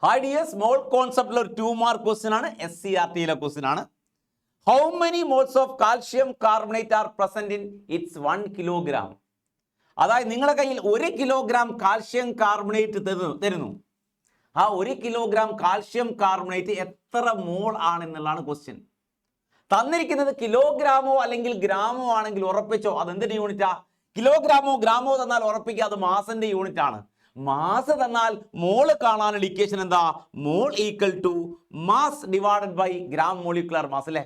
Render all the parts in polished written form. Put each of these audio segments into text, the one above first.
Hi dear, small concept ഒരു 2 mark question ആണ്. SCRT question ആണ്. How many moles of calcium carbonate are present in its 1 kilogram? അതായത് നിങ്ങളുടെ കയ്യിൽ 1 kilogram calcium carbonate തരുന്നു. ആ 1 കിലോഗ്രാം കാൽഷ്യം കാർബണേറ്റ് എത്ര മോൾ ആണെന്നുള്ളതാണ് ക്വസ്റ്റ്യൻ. തന്നിരിക്കുന്നത് കിലോഗ്രാമോ അല്ലെങ്കിൽ ഗ്രാമോ ആണെങ്കിൽ ഉറപ്പിച്ചോ അതെന്തിന്റെ യൂണിറ്റാ? കിലോഗ്രാമോ ഗ്രാമോ തന്നാൽ ഉറപ്പിക്കുക അത് മാസിന്റെ യൂണിറ്റ് ആണ്. മാസ് തന്നാൽ മോള് കാണാനുള്ള ഇക്വേഷൻ എന്താ? Mole equal to mass divided by gram molecular mass അല്ലേ?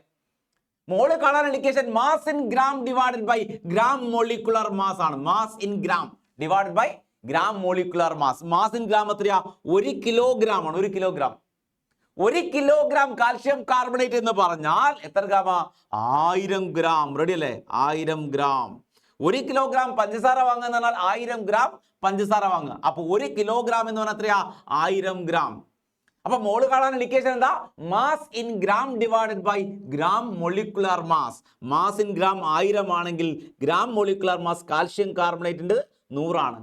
മോള് കാണാനുള്ള equation mass in gram divided by gram molecular mass ആണ്. Mass in gram divided by gram molecular mass. Mass in gram എത്രയാ? 1 kilogram ആണ്. 1 kilogram 1 kilogram calcium carbonate എന്ന് പറഞ്ഞാൽ എത്ര ഗ്രാമാ? 1000 gram. Ready അല്ലേ? 1000 gram. 1 kilogram പഞ്ചസാര വാങ്ങുക എന്ന് പറഞ്ഞാൽ 1000 ഗ്രാം പഞ്ചസാര വാങ്ങുക. അപ്പൊ 1 കിലോഗ്രാം എന്ന് പറഞ്ഞാൽ എത്രയാ? 1000 ഗ്രാം. അപ്പൊ മോള് കാണാനുള്ള ഇക്വേഷൻ എന്താ? Mass in gram divided by gram molecular mass. Mass in gram 1000 ആണെങ്കിൽ ഗ്രാം മോളിക്കുലർ മാസ് കാൽഷ്യം കാർബണേറ്റിന്റെ 100 ആണ്.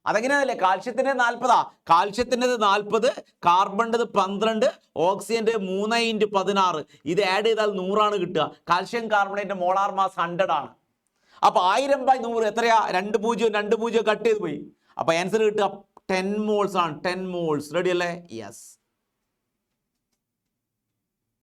അതെങ്ങനെയല്ലേ? കാൽഷ്യത്തിന്റെ 40, കാൽഷ്യത്തിൻ്റെ 40, കാർബണിൻ്റെ 12, ഓക്സിജന്റെ 3 × 16. ഇത് ആഡ് ചെയ്താൽ 100 ആണ് കിട്ടുക. കാൽഷ്യം കാർബണേറ്റിന്റെ മോളാർ മാസ് 100 ആണ്. അപ്പൊ 1000/100 എത്രയാ? 2 0 കട്ട് ചെയ്ത് പോയി. അപ്പൊ ആൻസർ കിട്ടുക 10 മോൾസ് ആണ്. 10 മോൾസ്. റെഡി അല്ലേ? യെസ്.